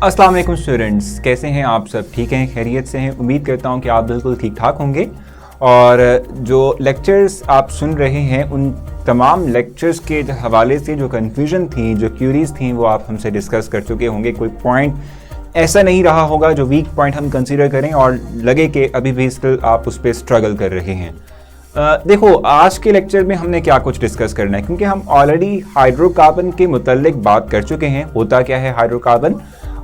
अस्सलाम वालेकुम स्टूडेंट्स, कैसे हैं आप सब? ठीक हैं, खैरियत से हैं? उम्मीद करता हूं कि आप बिल्कुल ठीक ठाक होंगे। और जो लेक्चर्स आप सुन रहे हैं उन तमाम लेक्चर्स के हवाले से जो कन्फ्यूजन थी, जो क्यूरीज थी, वो आप हमसे डिस्कस कर चुके होंगे। कोई पॉइंट ऐसा नहीं रहा होगा जो वीक पॉइंट हम कंसीडर करें और लगे कि अभी भी स्टिल आप उस पर स्ट्रगल कर रहे हैं। देखो, आज के लेक्चर में हमने क्या कुछ डिस्कस करना है, क्योंकि हम ऑलरेडी हाइड्रोकार्बन के मुतल्लिक बात कर चुके हैं, होता क्या है हाइड्रोकार्बन,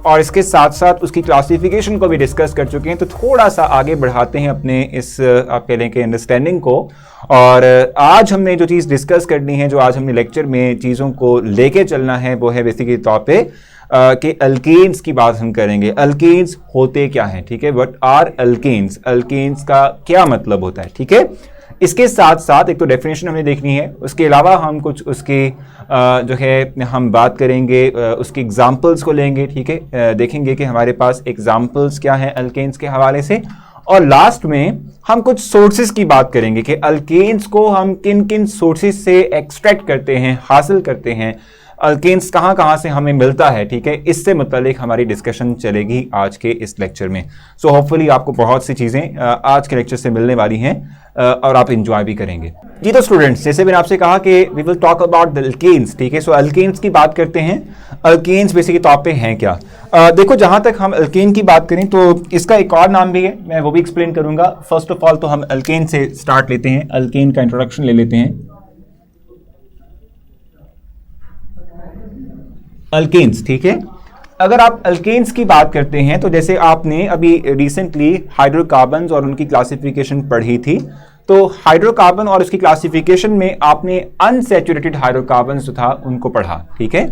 और इसके साथ साथ उसकी क्लासिफिकेशन को भी डिस्कस कर चुके हैं। तो थोड़ा सा आगे बढ़ाते हैं अपने इस आप कह लें कि अंडरस्टैंडिंग को। और आज हमने जो चीज़ डिस्कस करनी है, जो आज हमने लेक्चर में चीज़ों को लेके चलना है, वो है बेसिकली तौर पे कि अल्केन्स की बात हम करेंगे। अल्केन्स होते क्या हैं, ठीक है, व्हाट आर अल्केन्स, अल्केन्स का क्या मतलब होता है, ठीक है। इसके साथ साथ एक तो डेफिनेशन हमें देखनी है, उसके अलावा हम कुछ उसकी जो है हम बात करेंगे, उसकी एग्जांपल्स को लेंगे, ठीक है, देखेंगे कि हमारे पास एग्जांपल्स क्या हैं अल्केन्स के हवाले से। और लास्ट में हम कुछ सोर्सेज की बात करेंगे कि अल्केन्स को हम किन किन सोर्सेज से एक्सट्रैक्ट करते हैं, हासिल करते हैं, अल्केन्स कहाँ कहाँ से हमें मिलता है, ठीक है। इससे मुतालिक हमारी डिस्कशन चलेगी आज के इस लेक्चर में। सो होपफुली आपको बहुत सी चीज़ें आज के लेक्चर से मिलने वाली हैं और आप इंजॉय भी करेंगे। जी तो स्टूडेंट्स, जैसे मैंने आपसे कहा कि we will talk about the alkanes, ठीक है। सो अल्केन्स की बात करते हैं। अल्केन्स बेसिकली तौर पे हैं क्या? देखो, जहाँ तक हम अल्केन की बात करें तो इसका एक और नाम भी है, मैं वो भी एक्सप्लेन करूंगा। फर्स्ट ऑफ ऑल तो हम अल्केन से स्टार्ट लेते हैं, अल्केन का इंट्रोडक्शन ले लेते हैं। अल्केन्स, ठीक है। अगर आप अल्केन्स की बात करते हैं तो जैसे आपने अभी रिसेंटली हाइड्रोकार्बन्स और उनकी क्लासिफिकेशन पढ़ी थी, तो हाइड्रोकार्बन और उसकी क्लासिफिकेशन में आपने अनसैचुरेटेड हाइड्रोकार्बन्स जो था उनको पढ़ा, ठीक है।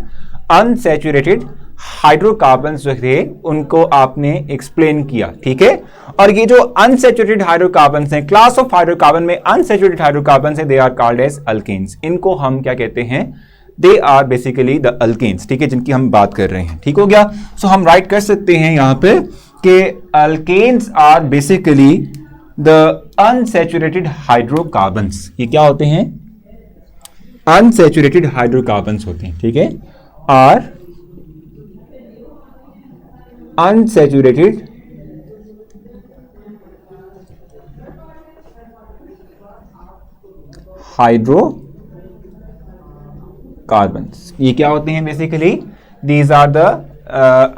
अनसैचुरेटेड हाइड्रोकार्बन्स जो थे उनको आपने एक्सप्लेन किया, ठीक है। और ये जो अनसैचुरेटेड हाइड्रोकार्बन्स हैं, क्लास ऑफ हाइड्रोकार्बन में अनसैचुरेटेड हाइड्रोकार्बन्स हैं, they are called as alkenes. इनको हम क्या कहते हैं? They are basically the alkanes, ठीक है, जिनकी हम बात कर रहे हैं। ठीक हो गया। सो हम राइट कर सकते हैं यहां पे कि alkenes are basically the unsaturated hydrocarbons. ये क्या होते हैं? अनसैचुरेटेड हाइड्रोकार्बन्स होते हैं, ठीक है। Are unsaturated hydrocarbons. ये क्या होते हैं? Basically these are the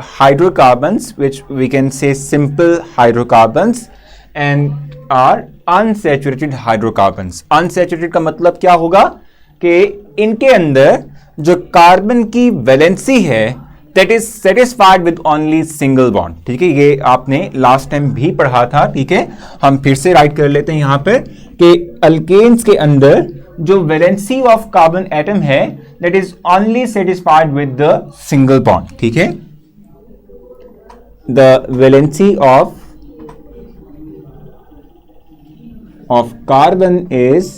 hydrocarbons which we can say simple hydrocarbons and are unsaturated hydrocarbons. Unsaturated का मतलब क्या होगा कि इनके अंदर जो कार्बन की वैलेंसी है that is satisfied with only single bond, ठीक है। ये आपने लास्ट टाइम भी पढ़ा था, ठीक है। हम फिर से राइट कर लेते हैं यहां पर कि अल्केन्स के अंदर जो वैलेंसी ऑफ कार्बन एटम है that is only satisfied with the single bond, ठीक है। The valency of carbon is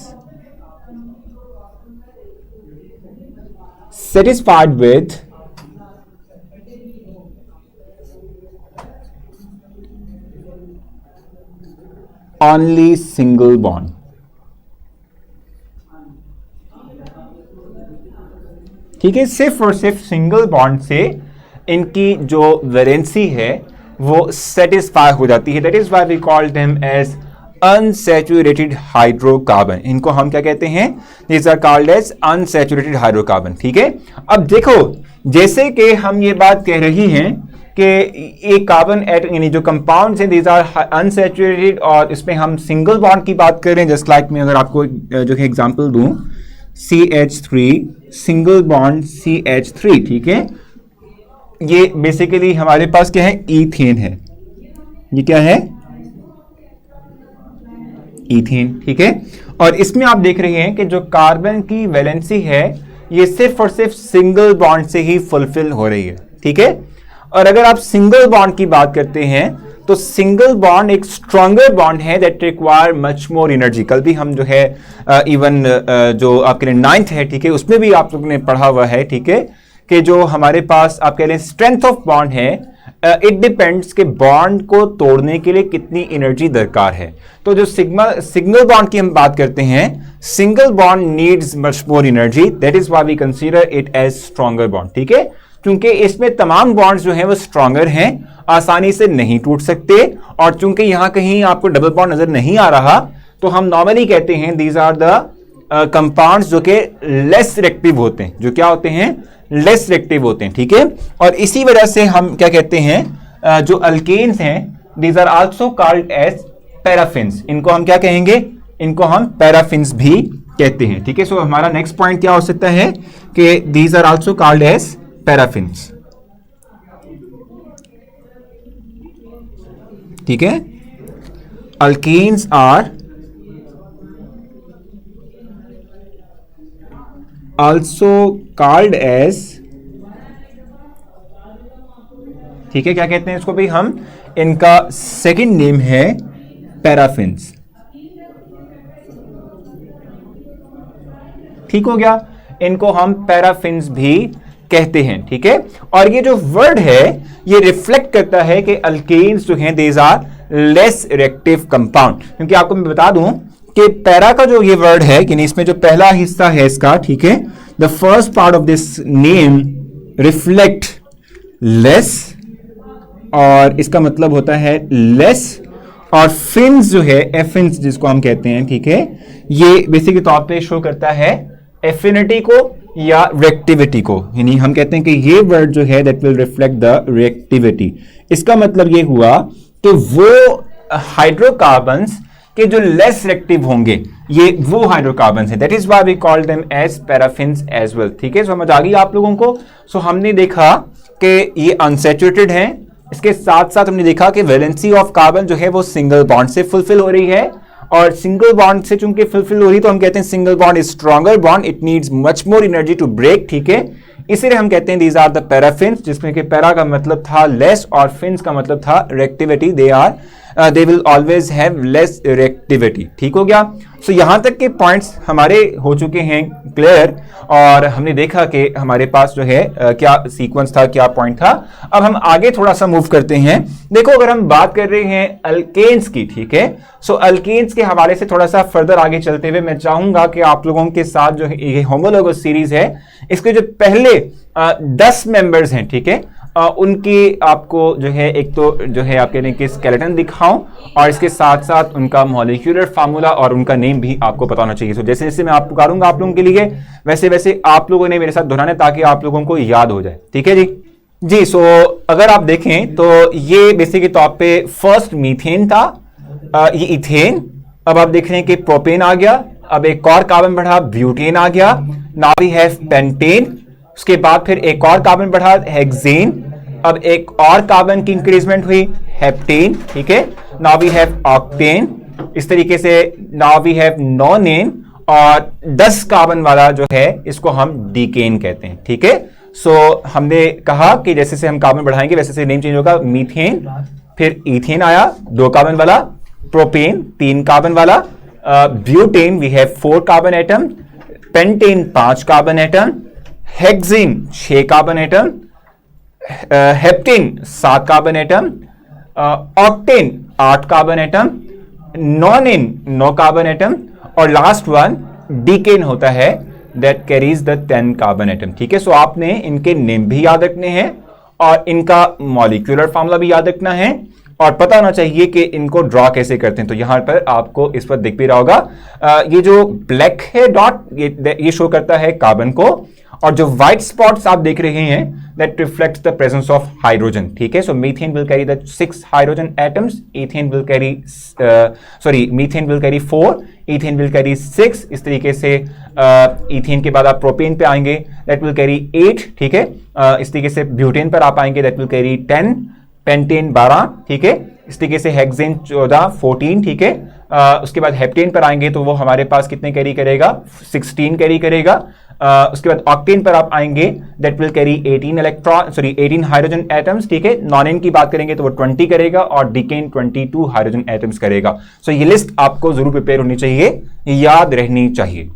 satisfied with only single bond, ठीक है। सिर्फ और सिर्फ सिंगल बॉन्ड से इनकी जो वैलेंसी है वो सेटिस्फाई हो जाती है। That is why we call them as unsaturated hydrocarbon. इनको हम क्या कहते हैं? These are called as unsaturated hydrocarbon, ठीक है। अब देखो, जैसे कि हम ये बात कह रही हैं कि एक कार्बन एटम यानी जो कंपाउंड्स हैं दीज आर अनसैचुरेटेड, और इसमें हम सिंगल बॉन्ड की बात करें, जस्ट लाइक मैं अगर आपको जो है एग्जांपल दूं, CH3 सिंगल बॉन्ड CH3, ठीक है। ये बेसिकली हमारे पास क्या है? ईथेन है। ये क्या है? ईथेन, ठीक है। और इसमें आप देख रहे हैं कि जो कार्बन की वैलेंसी है ये सिर्फ और सिर्फ सिंगल बॉन्ड से ही फुलफिल हो रही है, ठीक है। और अगर आप सिंगल बॉन्ड की बात करते हैं तो सिंगल बॉन्ड एक स्ट्रॉन्गर बॉन्ड है that require much more energy. कल भी हम जो है इवन जो आपके लिए 9th है, ठीक है, उसमें भी आप लोगों ने पढ़ा हुआ है, ठीक है, कि जो हमारे पास आप कह लें स्ट्रेंथ ऑफ बॉन्ड है, इट डिपेंड्स कि बॉन्ड को तोड़ने के लिए कितनी एनर्जी दरकार है। तो जो सिंगल बॉन्ड की हम बात करते हैं, single bond needs much more energy, that is why we consider it as stronger bond, ठीक है। क्योंकि इसमें तमाम बॉन्ड्स जो हैं वो स्ट्रॉन्गर हैं, आसानी से नहीं टूट सकते, और चूंकि यहां कहीं आपको डबल बॉन्ड नजर नहीं आ रहा, तो हम नॉर्मली कहते हैं दीज आर द कंपाउंड्स जो कि लेस रिएक्टिव होते हैं, जो क्या होते हैं, लेस रिएक्टिव होते हैं, ठीक है। और इसी वजह से हम क्या कहते हैं, जो अल्केन्स हैं, these are also called as paraffins. इनको हम क्या कहेंगे, इनको हम पैराफिन्स भी कहते हैं, ठीक है। सो हमारा नेक्स्ट पॉइंट क्या हो सकता है कि these are also called as paraffins, ठीक है। Alkanes are also called as, ठीक है, क्या कहते हैं इसको भी हम, इनका सेकंड नेम है पैराफिन्स, ठीक हो गया। इनको हम पैराफिन्स भी कहते हैं, ठीक है। और ये जो वर्ड है ये रिफ्लेक्ट करता है कि अल्केन्स जो हैं these are less reactive compound, क्योंकि आपको मैं बता दूं कि पैरा का जो ये वर्ड है कि इसमें जो पहला हिस्सा है इसका, ठीक है, the first part of this name reflect less, और इसका मतलब होता है लेस, और फिन्स जो है, एफिन्स जिसको हम कहते हैं, ठीक है, ये बेसिक तौर पे शो करता है एफिनिटी को या रिएक्टिविटी को, यानी हम कहते हैं कि ये वर्ड जो है that will reflect the reactivity. इसका मतलब ये हुआ कि वो हाइड्रोकार्बन्स के जो लेस रिएक्टिव होंगे, ये वो हाइड्रोकार्बन्स हैं, that is why we call them as paraffins as well, ठीक है। समझ आ गई आप लोगों को। सो हमने देखा कि ये अनसैचुरेटेड हैं, इसके साथ साथ हमने देखा कि वैलेंसी ऑफ कार्बन जो है वो सिंगल बॉन्ड से फुलफिल हो रही है, और सिंगल बॉन्ड से चूंकि फुलफिल हो रही तो हम कहते हैं single bond is stronger bond, it needs much more energy to break, ठीक है। इसीलिए हम कहते हैं दीज आर द पैराफिन्स, जिसमें कि पैरा का मतलब था लेस और फिन्स का मतलब था reactivity, they will always have less reactivity, ठीक हो गया। सो यहां तक के पॉइंट्स हमारे हो चुके हैं क्लियर, और हमने देखा कि हमारे पास जो है क्या सीक्वेंस था, क्या पॉइंट था। अब हम आगे थोड़ा सा मूव करते हैं। देखो, अगर हम बात कर रहे हैं अल्केन्स की, ठीक है, सो अल्केन्स के हवाले से थोड़ा सा फर्दर आगे चलते हुए मैं चाहूंगा कि आप लोगों के साथ जो ये होमोलोगस सीरीज है, इसके जो पहले 10 मेंबर्स हैं, ठीक है, उनकी आपको जो है एक तो जो है आप कहने के स्केलेटन दिखाऊं, और इसके साथ साथ उनका मॉलिक्यूलर फार्मूला और उनका नेम भी आपको पता होना चाहिए। सो जैसे जैसे मैं आपको करूंगा आप लोगों के लिए, वैसे वैसे आप लोगों ने मेरे साथ दोहराना ताकि आप लोगों को याद हो जाए, ठीक है जी। सो अगर आप देखें तो ये बेसिक तौर पे फर्स्ट मीथेन था, ये इथेन, अब आप देख रहे हैं कि प्रोपेन आ गया, अब एक और कार्बन बढ़ा ब्यूटेन आ गया, नाउ वी हैव पेंटेन, उसके बाद फिर एक और कार्बन बढ़ा हेक्सेन, अब एक और कार्बन की इंक्रीजमेंट हुई हेप्टेन, ठीक है, नाउ वी हैव ऑक्टेन, इस तरीके से नाउ वी हैव नोनेन, और 10 कार्बन वाला जो है इसको हम डीकेन कहते हैं, ठीक है। सो हमने कहा कि जैसे से हम कार्बन बढ़ाएंगे वैसे से नेम चेंज होगा, मीथेन, फिर इथेन आया 2 कार्बन वाला, प्रोपेन 3 कार्बन वाला, butane we have 4 carbon atom, pentane 5 carbon atom, hexane 6 carbon atom, heptane 7 carbon atom, octane 8 carbon atom, nonane 9 carbon atom, और लास्ट वन डीकेन होता है that carries the 10 carbon atom, ठीक है। सो आपने इनके name भी याद रखने हैं और इनका मॉलिक्यूलर फार्मूला भी याद रखना है, और पता होना चाहिए कि इनको ड्रॉ कैसे करते हैं। तो यहां पर आपको इस पर दिख भी रहा होगा, ये जो ब्लैक है डॉट, ये शो करता है कार्बन को, और जो व्हाइट स्पॉट्स आप देख रहे हैं that reflects the presence of hydrogen, ठीक है। So methane will carry the 6 hydrogen atoms, methane will carry 4, ethane will carry 6, इस तरीके से इथेन के बाद आप प्रोपेन पे आएंगे दैट विल कैरी 8, ठीक है, इस तरीके से ब्यूटेन पर आप आएंगे दैट विल कैरी 10, पेंटेन 12, ठीक है, इस तरीके से हेक्सेन 14, 14, ठीक है, उसके बाद हेप्टेन पर आएंगे तो वो हमारे पास कितने कैरी करेगा, 16 कैरी करेगा, उसके बाद ऑक्टेन पर आप आएंगे that will carry 18 hydrogen atoms, ठीक है। नॉनेन की बात करेंगे तो वो 20 करेगा, और डीकेन 22 हाइड्रोजन एटम्स करेगा। सो ये लिस्ट आपको जरूर प्रिपेयर होनी चाहिए, याद रहनी चाहिए।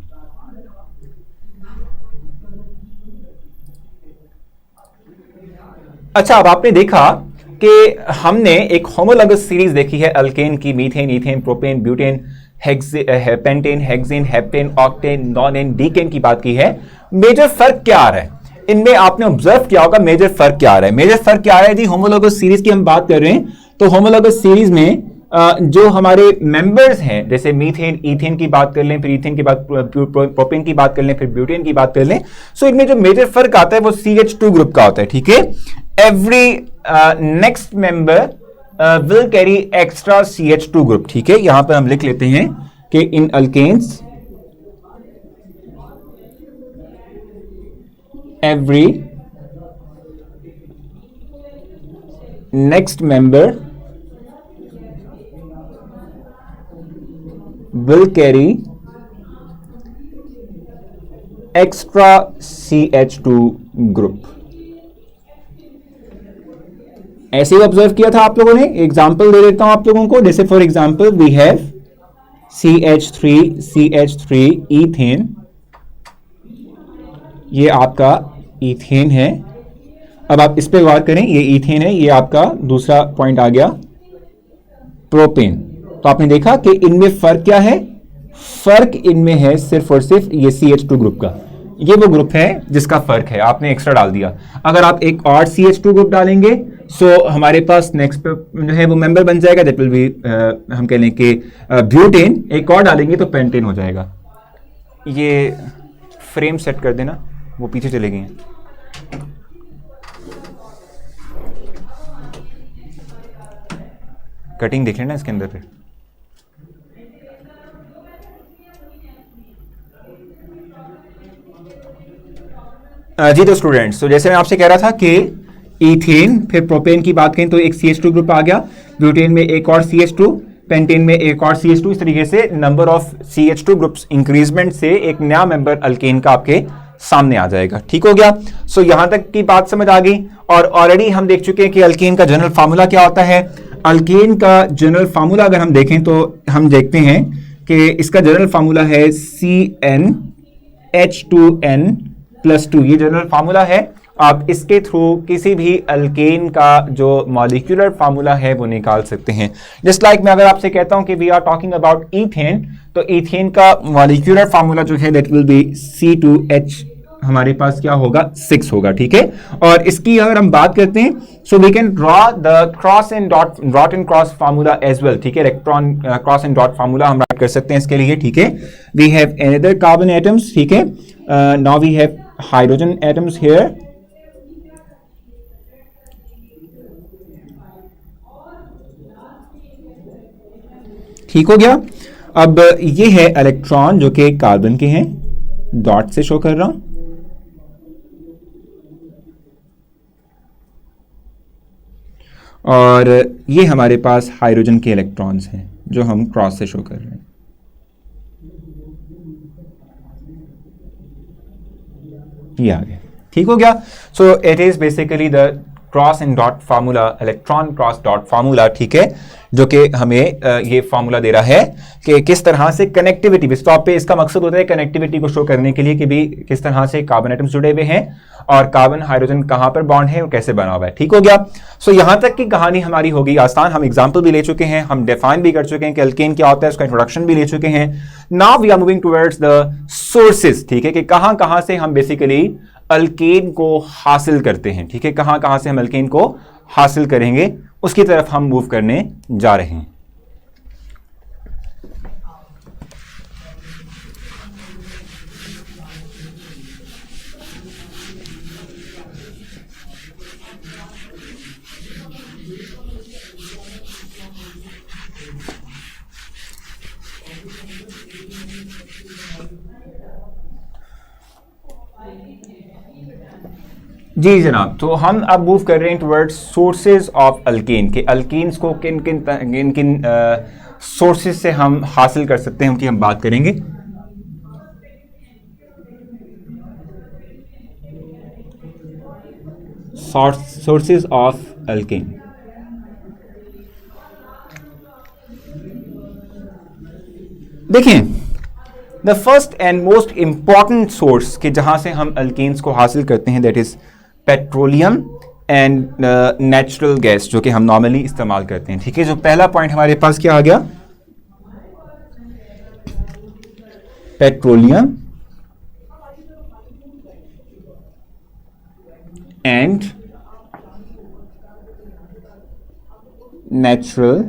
अच्छा, अब आपने देखा कि हमने एक होमोलोगस सीरीज देखी है अल्केन की, methane, ethane, propane, butane, pentane, hexane, heptane, octane, नोनेन, decane की बात की है। मेजर फर्क क्या आ रहा है? इनमें आपने ऑब्जर्व किया होगा मेजर फर्क क्या आ रहा है। मेजर फर्क क्या आ रहा है जी, होमोलोगस सीरीज की हम बात कर रहे हैं, तो होमोलोगस सीरीज में जो हमारे मेंबर्स हैं, जैसे मीथेन ईथेन की बात कर लें, फिर ईथेन की बात, प्रोपेन की बात कर लें, फिर ब्यूटेन की बात कर लें, सो इनमें जो मेजर फर्क आता है वो CH2 ग्रुप का होता है, ठीक है। Every next member will carry extra CH2 group, ठीक है। यहां पर हम लिख लेते हैं कि इन alkanes every next member will carry extra CH2 group। ऐसे ही ऑब्जर्व किया था आप लोगों ने। एग्जाम्पल दे देता हूं आप लोगों को, जैसे for example we have CH3 ethane, ये आपका ईथेन है। अब आप इस पे गौर करें, ये ईथेन है, ये आपका दूसरा पॉइंट आ गया प्रोपेन। तो आपने देखा कि इनमें फर्क क्या है, फर्क इनमें है सिर्फ और सिर्फ ये CH2 ग्रुप का। ये वो ग्रुप है जिसका फर्क है, आपने एक्स्ट्रा डाल दिया। अगर आप एक और CH2 ग्रुप डालेंगे सो हमारे पास नेक्स्ट जो है वो मेंबर बन जाएगा, दैट विल बी हम कह लें कि ब्यूटेन। एक और डालेंगे तो पेंटेन हो जाएगा। ये फ्रेम सेट कर देना, वो पीछे चले गए हैं। कटिंग देख लेना इसके अंदर फिर। जी तो स्टूडेंट्स, तो जैसे मैं आपसे कह रहा था कि ईथेन, फिर प्रोपेन की बात करें तो एक CH2 ग्रुप आ गया, ब्यूटेन में एक और CH2, पेंटेन में एक और CH2। इस तरीके से number of CH2 groups increment से एक नया मेंबर अल्केन का आपके सामने आ जाएगा, ठीक हो गया। सो यहां तक की बात समझ आ गई। और ऑलरेडी हम देख चुके हैं कि अल्केन का जनरल फार्मूला क्या होता है। अल्केन का जनरल फार्मूला अगर हम देखें तो हम देखते हैं कि इसका जनरल फार्मूला है CnH2n+2। ये जनरल फार्मूला है। आप इसके थ्रू किसी भी अल्केन का जो मॉलिक्यूलर फार्मूला है वो निकाल सकते हैं। जस्ट लाइक मैं अगर आपसे कहता हूं कि we are talking about ethane, तो ईथेन का मॉलिक्यूलर फार्मूला जो है दैट विल बी C2H, हमारे पास क्या होगा 6 होगा, ठीक है। और इसकी अगर हम बात करते हैं so we can draw the cross and cross formula as well, ठीक है। Electron cross and dot formula हम राइट कर सकते हैं इसके लिए, ठीक है। We have another carbon atoms, ठीक है। Now we have hydrogen atoms here, ठीक हो गया। अब ये है इलेक्ट्रॉन जो कि कार्बन के हैं, डॉट से शो कर रहा हूं। और ये हमारे पास हाइड्रोजन के इलेक्ट्रॉन्स हैं जो हम क्रॉस से शो कर रहे हैं। ये आ गया, ठीक हो गया। So it is basically the cross and dot formula, electron cross dot formula, ठीक है, जो कि हमें ये फार्मूला दे रहा है कि किस तरह से कनेक्टिविटी, स्टॉप पे इसका मकसद होता है कनेक्टिविटी को शो करने के लिए कि भी किस तरह से कार्बन एटम्स जुड़े हुए हैं और कार्बन हाइड्रोजन कहां पर बॉन्ड है और कैसे बना हुआ है, ठीक हो गया। सो यहां तक की कहानी हमारी होगी आसान। हम एग्जांपल भी ले चुके हैं, हम डिफाइन भी कर चुके हैं कि अल्केन क्या होता है, उसका इंट्रोडक्शन भी ले चुके हैं। Now we are moving towards the sources, ठीक है, कि कहां कहां से हम बेसिकली अल्केन को हासिल करते हैं, ठीक है। कहां कहां से हम अल्केन को हासिल करेंगे उसकी तरफ हम मूव करने जा रहे हैं। जी जनाब, तो हम अब मूव कर रहे हैं टुवर्ड्स सोर्सेज ऑफ अल्केन, के अल्केन्स को किन किन सोर्सेज से हम हासिल कर सकते हैं उनकी हम बात करेंगे। सोर्सेज ऑफ अल्केन, देखें the first and most important source के जहां से हम अल्केन्स को हासिल करते हैं that is petroleum and natural gas, जो कि हम नॉर्मली इस्तेमाल करते हैं, ठीक है। जो पहला पॉइंट हमारे पास क्या आ गया, पेट्रोलियम एंड नेचुरल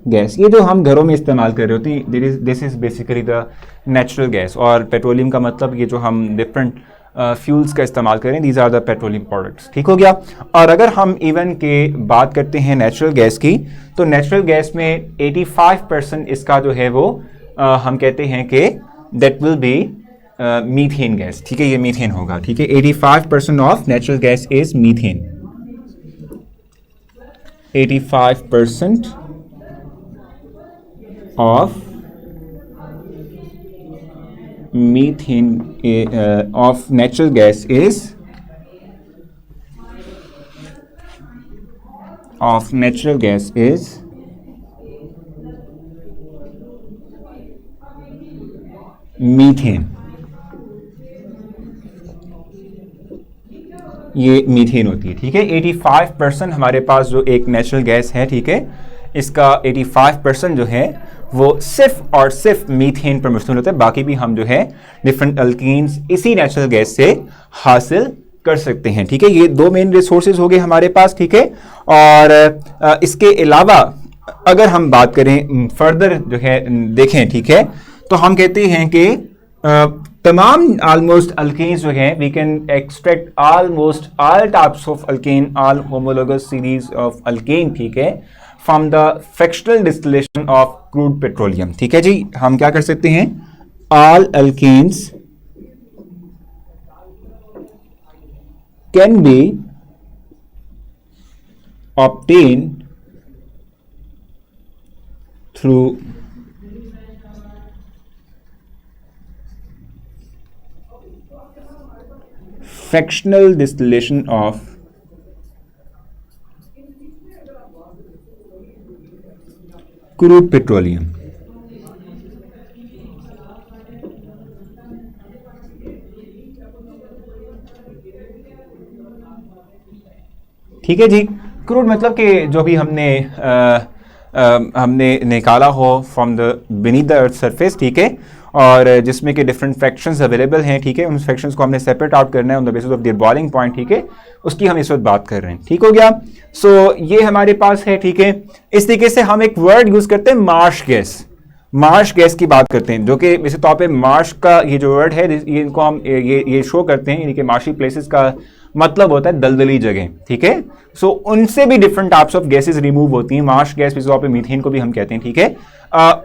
गैस। ये जो हम घरों में इस्तेमाल कर रहे होते हैं, this is basically the natural gas. और पेट्रोलियम का मतलब ये जो हम डिफरेंट फ्यूल्स का इस्तेमाल करें, these are the petroleum products. ठीक हो गया। और अगर हम इवन के बात करते हैं नेचुरल गैस की, तो नेचुरल गैस में 85% इसका जो है वो हम कहते हैं कि that will be methane gas. ठीक है, ये मीथेन होगा। ठीक है, 85% of natural gas is methane. 85% of methane of natural gas is methane. ये मीथेन होती है। ठीक है, 85% हमारे पास जो एक नेचुरल गैस है, ठीक है, इसका 85% जो है वो सिर्फ और सिर्फ मीथेन पर मुश्तमिल होता है। बाकी भी हम जो है डिफरेंट अल्कीन्स इसी नेचुरल गैस से हासिल कर सकते हैं। ठीक है, ये दो मेन रिसोर्सेज हो गए हमारे पास। ठीक है, और इसके अलावा अगर हम बात करें फर्दर जो है देखें, ठीक है, तो हम कहते हैं कि तमाम ऑलमोस्ट अल्केन्स जो है we can extract almost all types of alkane, all homologous series of alkane, ठीक है, from the fractional distillation of crude petroleum. ठीक है जी, हम क्या कर सकते हैं, all alkanes can be obtained through fractional distillation of crude petroleum। ठीक है जी, क्रूड मतलब कि जो भी हमने निकाला हो from the beneath the earth surface, ठीक है, और जिसमें कि डिफरेंट फ्रैक्शंस अवेलेबल हैं, ठीक है, उन फ्रैक्शंस को हमने सेपरेट आउट करना है on the basis of their boiling point, ठीक है, उसकी हम इस वक्त बात कर रहे हैं। ठीक हो गया। सो ये हमारे पास है। ठीक है, इस तरीके से हम एक वर्ड यूज करते हैं मार्श गैस। मार्श गैस की बात करते हैं, जो कि वैसे तौर पे मार्श का ये जो वर्ड है, ये इनको हम ये शो करते हैं, यानी कि मार्शी प्लेसेस का मतलब होता है दलदली जगह। ठीक है, सो उनसे भी different types of gases remove होती हैं। मार्श गैस पे मीथेन को भी हम कहते हैं। ठीक है,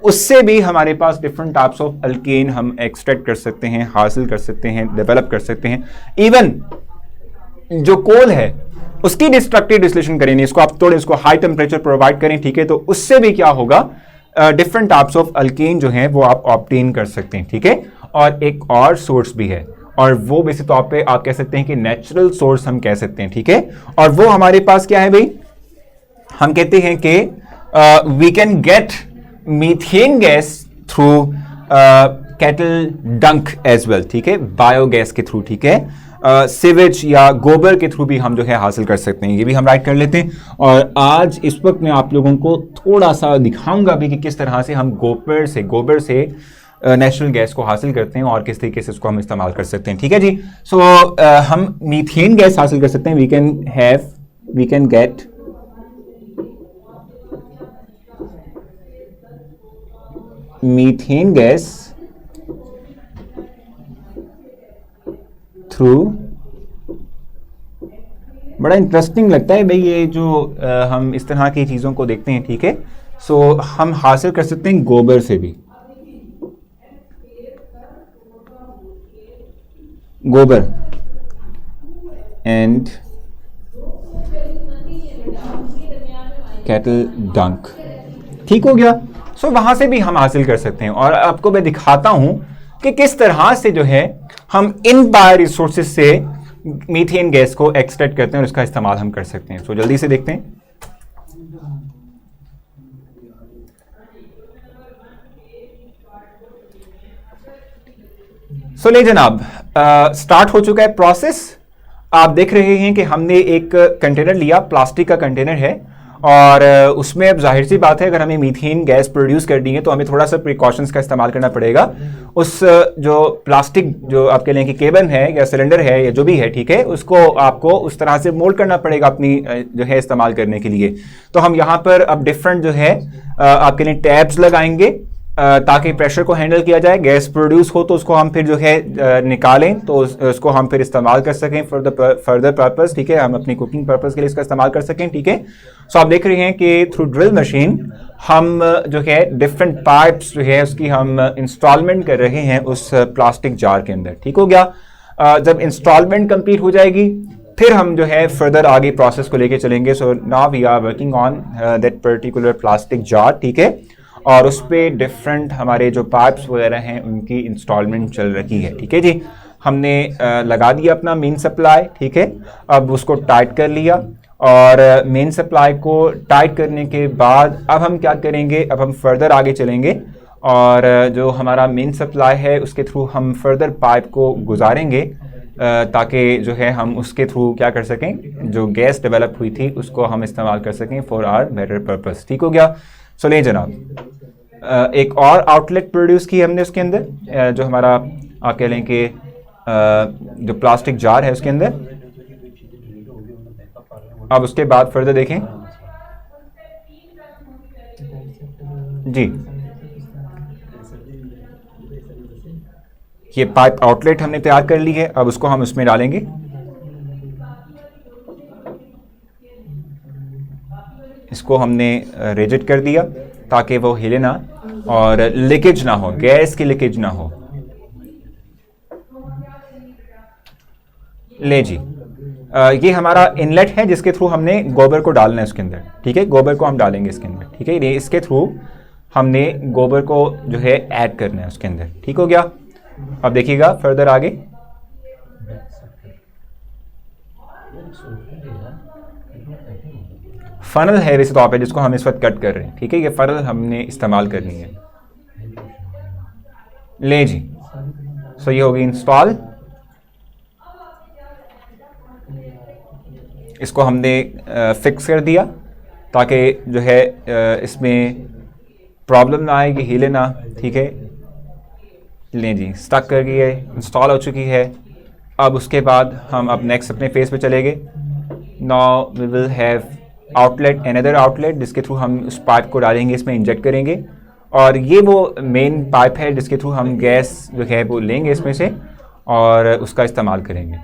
उससे भी हमारे पास डिफरेंट टाइप्स ऑफ अल्केन हम एक्सट्रैक्ट कर सकते हैं, हासिल कर सकते हैं, डेवलप कर सकते हैं। इवन जो कोल है उसकी डिस्ट्रक्टिव डिस्टिलेशन करेंगे, इसको आप थोड़े इसको हाई टेम्परेचर प्रोवाइड करें, ठीक है, तो उससे भी क्या होगा, डिफरेंट टाइप्स ऑफ अल्केन जो है वो आप ऑब्टेन कर सकते हैं। ठीक है, और एक और सोर्स भी है, और वो बेसिक तौर पे आप कह सकते हैं कि नेचुरल सोर्स हम कह सकते हैं। ठीक है, और वो हमारे पास क्या है भाई, हम कहते हैं कि we can get methane gas through cattle dung as well. ठीक है, बायोगैस के थ्रू। ठीक है, सिवेज या गोबर के थ्रू भी हम जो है हासिल कर सकते हैं। ये भी हम राइट कर लेते हैं। और आज इस वक्त मैं आप लोगों को थोड़ा सा दिखाऊंगा भी कि किस तरह से हम गोबर से नेचुरल गैस को हासिल करते हैं और किस तरीके से इसको हम इस्तेमाल कर सकते हैं। ठीक है जी, सो हम मीथेन गैस हासिल कर सकते हैं। We can get methane gas through, बड़ा इंटरेस्टिंग लगता है भाई ये जो हम इस तरह की चीज़ों को देखते हैं। ठीक है, सो हम हासिल कर सकते हैं गोबर से भी, गोबर एंड कैटल डंक। ठीक हो गया। सो वहां से भी हम हासिल कर सकते हैं, और आपको मैं दिखाता हूं कि किस तरह से जो है हम इन बायो रिसोर्सेज से मीथेन गैस को एक्सट्रैक्ट करते हैं और इसका इस्तेमाल हम कर सकते हैं। सो जल्दी से देखते हैं। सो ले जनाब, स्टार्ट हो चुका है प्रोसेस। आप देख रहे हैं कि हमने एक कंटेनर लिया, प्लास्टिक का कंटेनर है, और उसमें अब जाहिर सी बात है अगर हमें मीथेन गैस प्रोड्यूस करनी है तो हमें थोड़ा सा प्रिकॉशंस का इस्तेमाल करना पड़ेगा। उस जो प्लास्टिक जो आपके लिए कि केबन है या सिलेंडर है या जो भी है, ठीक है, उसको आपको उस तरह से मोल्ड करना पड़ेगा अपनी जो है इस्तेमाल करने के लिए। तो हम यहाँ पर अब डिफरेंट जो है आपके लिए टैब्स लगाएंगे ताकि प्रेशर को हैंडल किया जाए। गैस प्रोड्यूस हो तो उसको हम फिर जो है निकालें तो उसको हम फिर इस्तेमाल कर सकें फॉर द फर्दर पर्पस, ठीक है, हम अपनी कुकिंग पर्पस के लिए इसका इस्तेमाल कर सकें, ठीक है। सो आप देख रहे हैं कि थ्रू ड्रिल मशीन हम जो है डिफरेंट पाइप्स जो है उसकी हम इंस्टॉलमेंट कर रहे हैं उस प्लास्टिक जार के अंदर, ठीक हो गया। जब इंस्टॉलमेंट कंप्लीट हो जाएगी फिर हम जो है फर्दर आगे प्रोसेस को लेके चलेंगे। So now we are working on that particular plastic jar, ठीक है, और उस पर डिफरेंट हमारे जो पाइप्स वगैरह हैं उनकी इंस्टॉलमेंट चल रही है, ठीक है जी। हमने लगा दिया अपना मेन सप्लाई, ठीक है, अब उसको टाइट कर लिया और मेन सप्लाई को टाइट करने के बाद अब हम क्या करेंगे, अब हम फर्दर आगे चलेंगे और जो हमारा मेन सप्लाई है उसके थ्रू हम फर्दर पाइप को गुजारेंगे ताकि जो है हम उसके थ्रू क्या कर सकें, जो गैस डेवलप हुई थी उसको हम इस्तेमाल कर सकें फॉर आवर बेटर पर्पस, ठीक हो गया। सो ले जनाब एक और आउटलेट प्रोड्यूस की हमने उसके अंदर जो हमारा आप कह लें कि जो प्लास्टिक जार है उसके अंदर। अब उसके बाद फर्दर देखें जी, ये पाइप आउटलेट हमने तैयार कर ली है, अब उसको हम उसमें डालेंगे। इसको हमने रिजिड कर दिया ताकि वो हिले ना और लीकेज ना हो, गैस की लीकेज ना हो। ले जी, ये हमारा इनलेट है जिसके थ्रू हमने गोबर को डालना है उसके अंदर, ठीक है, गोबर को हम डालेंगे इसके अंदर, ठीक है, ये इसके थ्रू हमने गोबर को जो है ऐड करना है उसके अंदर, ठीक हो गया। अब देखिएगा फर्दर आगे फनल है वैसे तौर पे जिसको हम इस वक्त कट कर रहे हैं, ठीक है, ये फनल हमने इस्तेमाल करनी है। ले जी, सो ये होगी इंस्टॉल। इसको हमने फिक्स कर दिया ताकि जो है इसमें प्रॉब्लम ना आए कि हिले ना, ठीक है। लें जी, स्टक कर गई है, इंस्टॉल हो चुकी है। अब उसके बाद हम अब नेक्स्ट अपने फेस पे चले गए। Now we will have outlet, another outlet जिसके थ्रू हम उस पाइप को डालेंगे, इसमें इंजेक्ट करेंगे और ये वो मेन पाइप है जिसके थ्रू हम गैस जो है वो लेंगे इसमें से और उसका इस्तेमाल करेंगे।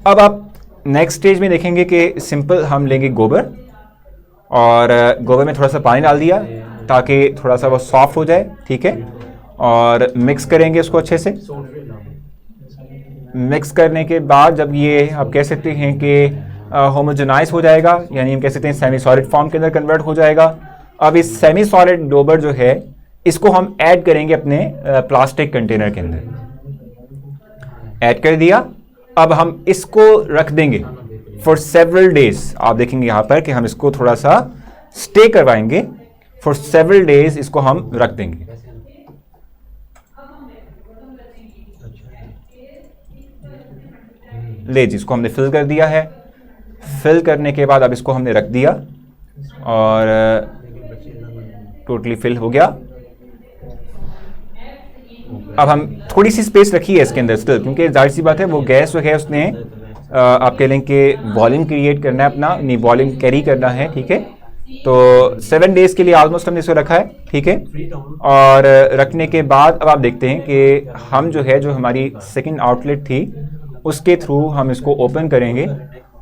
अब आप नेक्स्ट स्टेज में देखेंगे कि सिंपल हम लेंगे गोबर और गोबर में थोड़ा सा पानी डाल दिया ताकि थोड़ा सा वो सॉफ्ट हो जाए, ठीक है, और मिक्स करेंगे उसको अच्छे से। मिक्स करने के बाद जब ये आप कह सकते हैं कि होमोजेनाइज हो जाएगा, यानी हम कह सकते हैं सेमी सॉलिड फॉर्म के अंदर कन्वर्ट हो जाएगा। अब इस सेमी सॉलिड गोबर जो है इसको हम ऐड करेंगे अपने प्लास्टिक कंटेनर के अंदर। ऐड कर दिया, अब हम इसको रख देंगे फॉर सेवरल डेज। आप देखेंगे यहाँ पर कि हम इसको थोड़ा सा स्टे करवाएंगे, फॉर सेवरल डेज इसको हम रख देंगे। ले जी, इसको हमने फिल कर दिया है। फिल करने के बाद अब इसको हमने रख दिया और टोटली फिल हो गया। अब हम थोड़ी सी स्पेस रखी है इसके अंदर स्टिल, क्योंकि जाहिर सी बात है वो गैस जो है उसने आप कह लें कि वॉल्यूम क्रिएट करना है अपना, नहीं वॉल्यूम कैरी करना है, ठीक है। तो 7 डेज के लिए ऑलमोस्ट हमने इसको रखा है, ठीक है। और रखने के बाद अब आप देखते हैं कि हम जो है जो हमारी सेकंड आउटलेट थी उसके थ्रू हम इसको ओपन करेंगे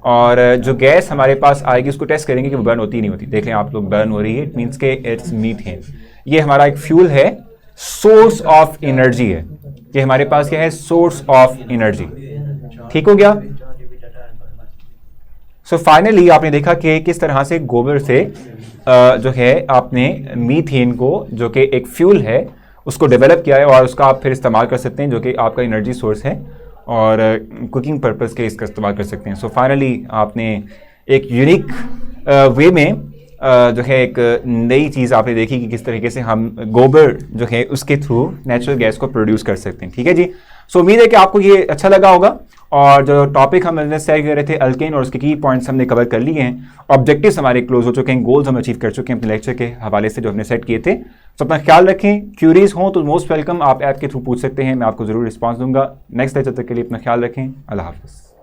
और जो गैस हमारे पास आएगी उसको टेस्ट करेंगे कि वो बर्न होती नहीं होती। देख लें आप लोग, बर्न हो रही है, इट मीन्स के इट्स मीथेन। ये हमारा एक फ्यूल है, सोर्स ऑफ एनर्जी है, ये हमारे पास क्या है, सोर्स ऑफ एनर्जी, ठीक हो गया। सो फाइनली आपने देखा कि किस तरह से गोबर से जो है आपने मीथेन को जो कि एक फ्यूल है उसको डेवलप किया है और उसका आप फिर इस्तेमाल कर सकते हैं, जो कि आपका एनर्जी सोर्स है और कुकिंग पर्पस के इसका इस्तेमाल कर सकते हैं। सो फाइनली आपने एक यूनिक वे में जो है एक नई चीज़ आपने देखी कि किस तरीके से हम गोबर जो है उसके थ्रू नेचुरल गैस को प्रोड्यूस कर सकते हैं, ठीक है जी। सो उम्मीद है कि आपको ये अच्छा लगा होगा। और जो टॉपिक हम शेयर कर रहे थे अल्केन और उसके की पॉइंट्स हमने कवर कर लिए हैं, ऑब्जेक्टिव्स हमारे क्लोज हो चुके हैं, गोल्स हम अचीव कर चुके हैं अपने लेक्चर के हवाले से जो हमने सेट किए थे। तो अपना ख्याल रखें, क्यूरीज हों तो मोस्ट वेलकम, आप ऐप के थ्रू पूछ सकते हैं, मैं आपको जरूर रिस्पॉन्स दूंगा। नेक्स्ट लेक्चर तक के लिए अपना ख्याल रखें। अल्लाह हाफिज़।